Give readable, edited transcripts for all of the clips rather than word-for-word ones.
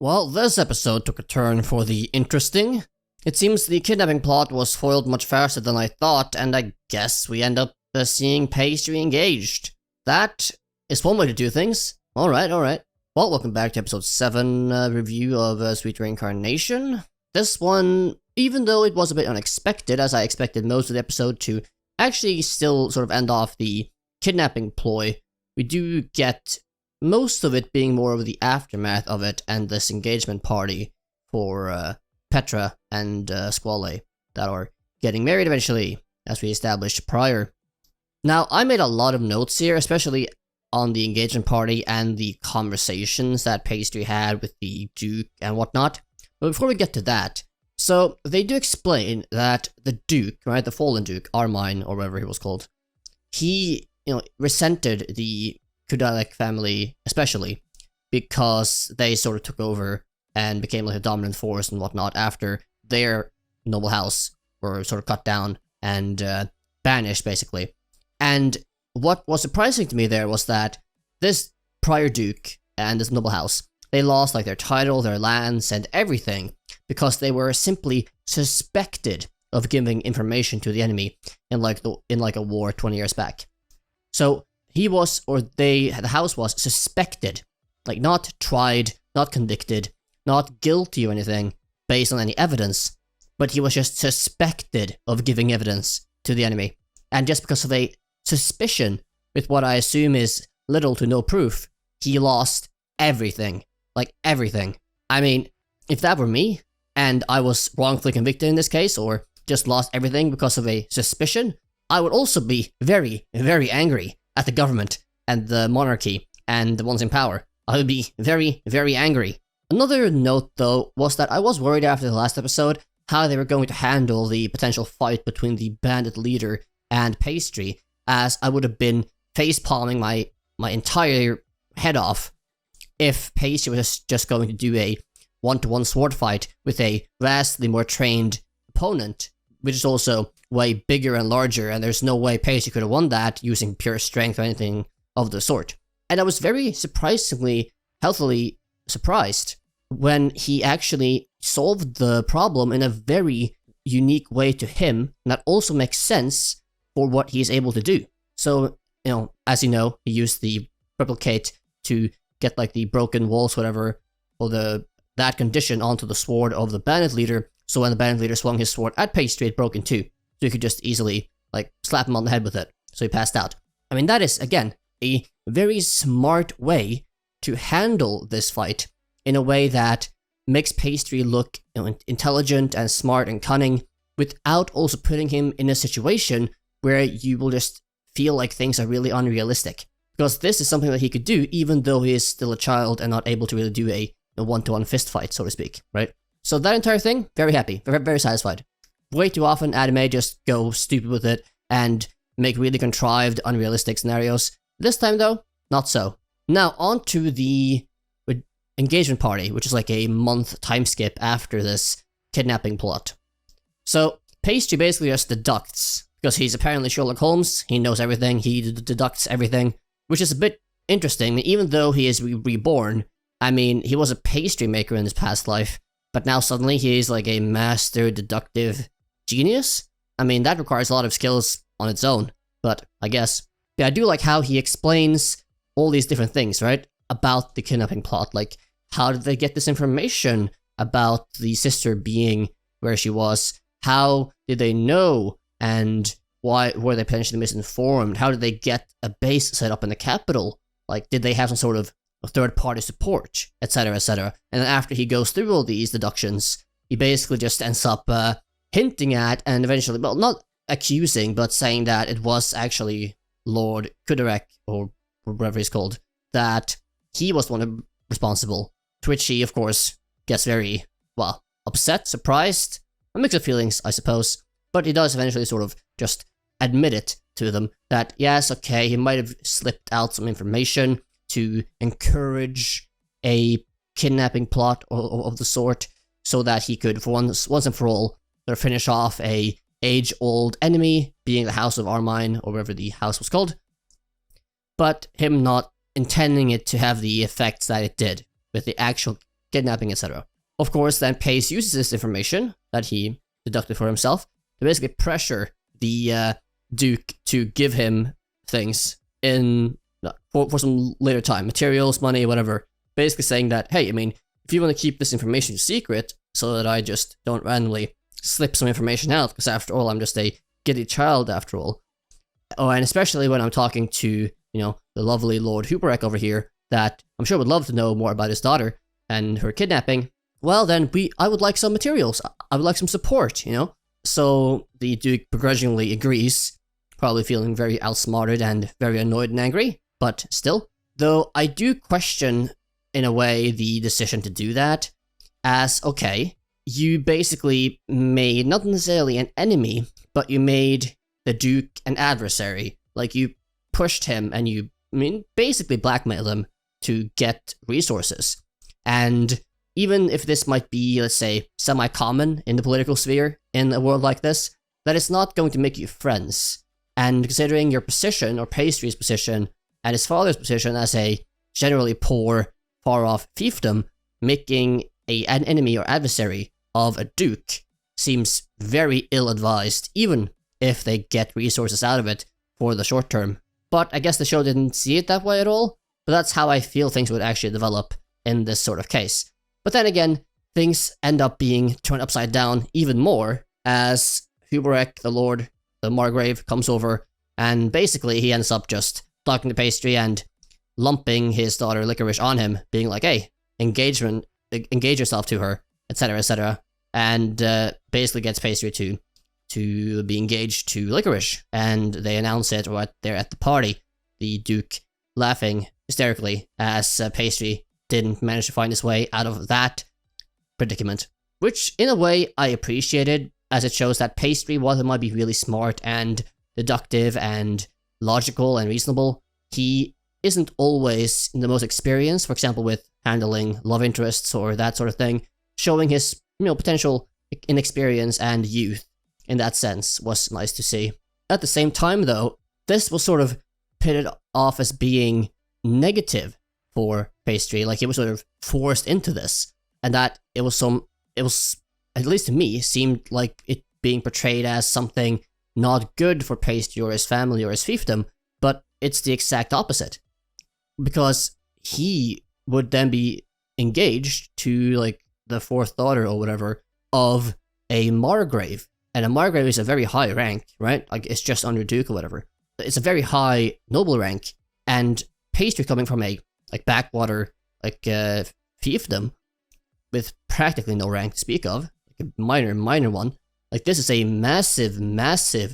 Well, this episode took a turn for the interesting. It seems the kidnapping plot was foiled much faster than I thought, and I guess we end up seeing Pastry engaged. That is one way to do things. Alright. Well, welcome back to episode 7 review of Sweet Reincarnation. This one, even though it was a bit unexpected, as I expected most of the episode to actually still sort of end off the kidnapping ploy, we do get most of it being more of the aftermath of it and this engagement party for Petra and Squale that are getting married eventually, as we established prior. Now, I made a lot of notes here, especially on the engagement party and the conversations that Pastry had with the Duke and whatnot. But before we get to that, so they do explain that the Duke, right, the fallen Duke, Armine, or whatever he was called, he, resented the Kudalek family, especially, because they sort of took over and became like a dominant force and whatnot after their noble house were sort of cut down and banished, basically. And what was surprising to me there was that this prior Duke and this noble house, they lost like their title, their lands, and everything because they were simply suspected of giving information to the enemy in like a war 20 years back. So the house was suspected, like not tried, not convicted, not guilty or anything based on any evidence, but he was just suspected of giving evidence to the enemy. And just because of a suspicion, with what I assume is little to no proof, he lost everything. Like everything. I mean, if that were me, and I was wrongfully convicted in this case, or just lost everything because of a suspicion, I would also be very, very angry at the government and the monarchy and the ones in power. I would be very, very angry. Another note, though, was that I was worried after the last episode how they were going to handle the potential fight between the bandit leader and Pastry, as I would have been face-palming my entire head off if Pastry was just going to do a one-to-one sword fight with a vastly more trained opponent, which is also way bigger and larger, and there's no way Pastry could have won that using pure strength or anything of the sort. And I was very surprisingly, healthily surprised when he actually solved the problem in a very unique way to him, and that also makes sense for what he's able to do. So, as you know, he used the replicate to get like the broken walls, whatever, or that condition onto the sword of the bandit leader, so when the bandit leader swung his sword at Pastry, it broke in two. So you could just easily, slap him on the head with it, so he passed out. I mean, that is, again, a very smart way to handle this fight in a way that makes Pastry look intelligent and smart and cunning, without also putting him in a situation where you will just feel like things are really unrealistic. Because this is something that he could do, even though he is still a child and not able to really do a one-to-one fist fight, so to speak, right? So that entire thing, very happy, very, very satisfied. Way too often, anime just go stupid with it and make really contrived, unrealistic scenarios. This time, though, not so. Now, on to the engagement party, which is like a month time skip after this kidnapping plot. So, Pastry basically just deducts, because he's apparently Sherlock Holmes, he knows everything, he deducts everything, which is a bit interesting. Even though he is reborn, I mean, he was a pastry maker in his past life, but now suddenly he is like a master deductive genius? I mean, that requires a lot of skills on its own, but I guess. Yeah, I do like how he explains all these different things, right? About the kidnapping plot, like, how did they get this information about the sister being where she was? How did they know? And why were they potentially misinformed? How did they get a base set up in the capital? Like, did they have some sort of third-party support, etc., etc.? And then after he goes through all these deductions, he basically just ends up hinting at, and eventually, well, not accusing, but saying that it was actually Lord Kudalek, or whatever he's called, that he was the one responsible. To which he, of course, gets very, upset, surprised, a mix of feelings, I suppose. But he does eventually sort of just admit it to them that, yes, okay, he might have slipped out some information to encourage a kidnapping plot of the sort, so that he could, for once and for all, sort of finish off a age-old enemy, being the House of Armine, or whatever the house was called, but him not intending it to have the effects that it did, with the actual kidnapping, etc. Of course, then Pace uses this information that he deducted for himself to basically pressure the Duke to give him things in for some later time, materials, money, whatever. Basically saying that, hey, I mean, if you want to keep this information secret so that I just don't randomly slip some information out, because after all, I'm just a giddy child after all. Oh, and especially when I'm talking to, the lovely Lord Huberek over here, that I'm sure would love to know more about his daughter and her kidnapping, well then, I would like some materials. I would like some support, So the Duke begrudgingly agrees, probably feeling very outsmarted and very annoyed and angry, but still. Though I do question, in a way, the decision to do that, as, okay, you basically made not necessarily an enemy, but you made the Duke an adversary. Like, you pushed him and you, basically blackmailed him to get resources. And even if this might be, let's say, semi-common in the political sphere in a world like this, that it's not going to make you friends. And considering your position, or Pastry's position, and his father's position as a generally poor, far-off fiefdom, making an enemy or adversary of a duke seems very ill-advised, even if they get resources out of it for the short term. But I guess the show didn't see it that way at all, but that's how I feel things would actually develop in this sort of case. But then again, things end up being turned upside down even more as Huberek, the Margrave, comes over, and basically he ends up just talking to Pastry and lumping his daughter Licorice on him, being like, hey, engage yourself to her, etc., etc., and basically gets Pastry to be engaged to Licorice, and they announce it right there at the party, the Duke laughing hysterically as Pastry didn't manage to find his way out of that predicament, which in a way I appreciated, as it shows that Pastry, while he might be really smart and deductive and logical and reasonable, he isn't always the most experienced, for example with handling love interests or that sort of thing, showing his potential inexperience and youth in that sense was nice to see. At the same time though, this was sort of pitted off as being negative for Pastry, like he was sort of forced into this, and that it was, at least to me, seemed like it being portrayed as something not good for Pastry or his family or his fiefdom, but it's the exact opposite. Because he would then be engaged to, like, the fourth daughter or whatever of a Margrave. And a Margrave is a very high rank, right? Like, it's just under Duke or whatever. It's a very high noble rank, and Pastry coming from a, like, backwater, like, fiefdom with practically no rank to speak of, like a minor one. Like, this is a massive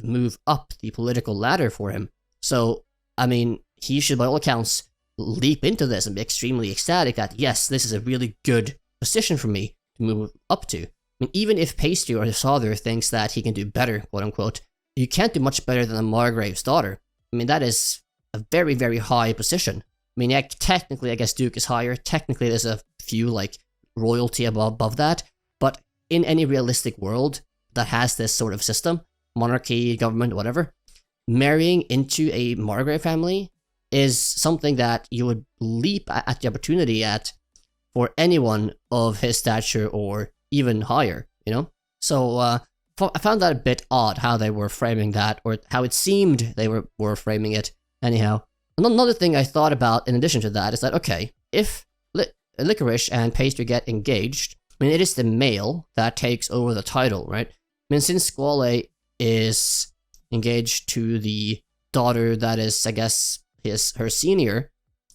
move up the political ladder for him. So, I mean, he should, by all accounts, leap into this and be extremely ecstatic that, yes, this is a really good position for me to move up to. I mean, even if Pastry or his father thinks that he can do better, quote-unquote, you can't do much better than a Margrave's daughter. I mean, that is a very, very high position. I mean, yeah, technically, I guess Duke is higher. Technically, there's a few, like, royalty above that. But in any realistic world that has this sort of system, monarchy, government, whatever, marrying into a Margrave family is something that you would leap at the opportunity at for anyone of his stature or even higher, So I found that a bit odd how they were framing that, or how it seemed they were framing it. Anyhow, another thing I thought about in addition to that is that, okay, if Licorice and Pastry get engaged, I mean, it is the male that takes over the title, right? I mean, since Squall is engaged to the daughter that is, I guess, her senior,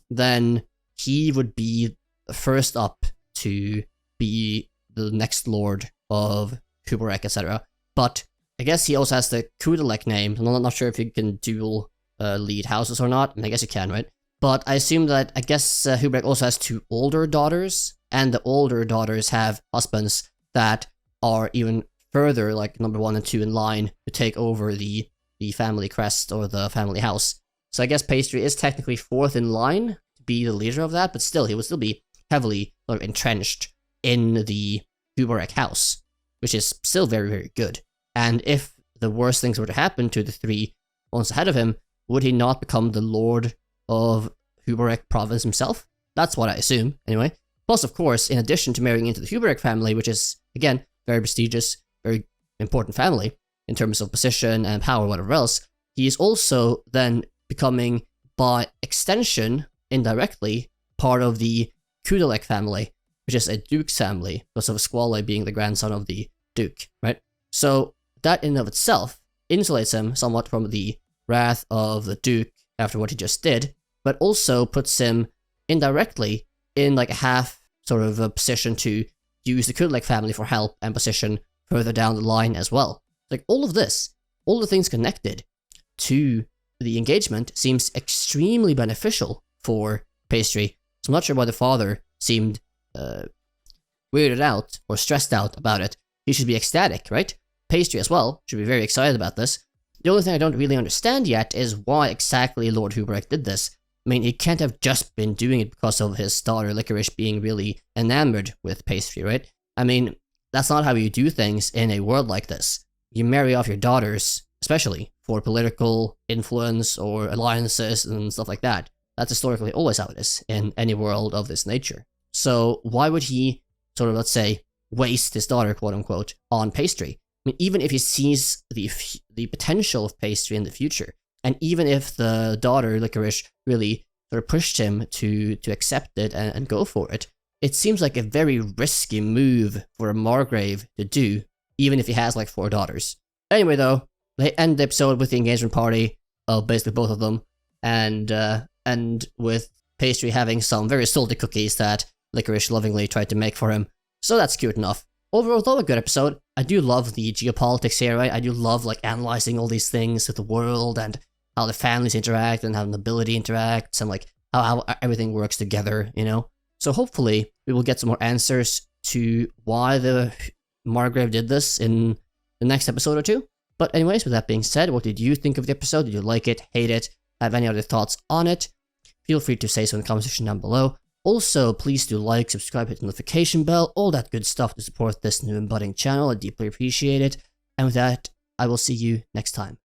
then he would be first up to be the next lord of Huberek, etc. But I guess he also has the Kudelek name. I'm not sure if you can dual lead houses or not. I mean, I guess you can, right? But I assume that, I guess Huberek also has two older daughters, and the older daughters have husbands that are even further, like number 1 and 2 in line to take over the family crest or the family house. So I guess Pastry is technically 4th in line to be the leader of that, but still, he would still be heavily sort of entrenched in the Huberek house, which is still very, very good. And if the worst things were to happen to the 3 ones ahead of him, would he not become the lord of Huberek province himself? That's what I assume, anyway. Plus, of course, in addition to marrying into the Huberek family, which is, again, very prestigious, very important family in terms of position and power, whatever else, he is also then becoming, by extension, indirectly, part of the Kudelek family, which is a duke's family, because of Squale being the grandson of the duke, right? So that in and of itself insulates him somewhat from the wrath of the duke after what he just did, but also puts him indirectly in like a half sort of a position to use the Kudelek family for help and position further down the line as well. Like all of this, all the things connected to the engagement seems extremely beneficial for Pastry. So I'm not sure why the father seemed weirded out or stressed out about it. He should be ecstatic, right? Pastry as well should be very excited about this. The only thing I don't really understand yet is why exactly Lord Huberek did this. I mean, he can't have just been doing it because of his daughter Licorice being really enamored with Pastry, right? I mean, that's not how you do things in a world like this. You marry off your daughters, especially for political influence or alliances and stuff like that. That's historically always how it is in any world of this nature. So why would he sort of, let's say, waste his daughter, quote unquote, on Pastry? I mean, even if he sees the potential of Pastry in the future, and even if the daughter, Licorice, really sort of pushed him to accept it and go for it, it seems like a very risky move for a Margrave to do, even if he has like 4 daughters. Anyway, though, they end the episode with the engagement party of basically both of them, and with Pastry having some very salty cookies that Licorice lovingly tried to make for him. So that's cute enough. Overall, though, a good episode. I do love the geopolitics here, right? I do love like analyzing all these things with the world and how the families interact and how nobility interacts and like how everything works together, you know? So hopefully we will get some more answers to why the Margrave did this in the next episode or two. But anyways, with that being said, what did you think of the episode? Did you like it, hate it, have any other thoughts on it? Feel free to say so in the comment section down below. Also, please do like, subscribe, hit the notification bell, all that good stuff to support this new and budding channel. I deeply appreciate it. And with that, I will see you next time.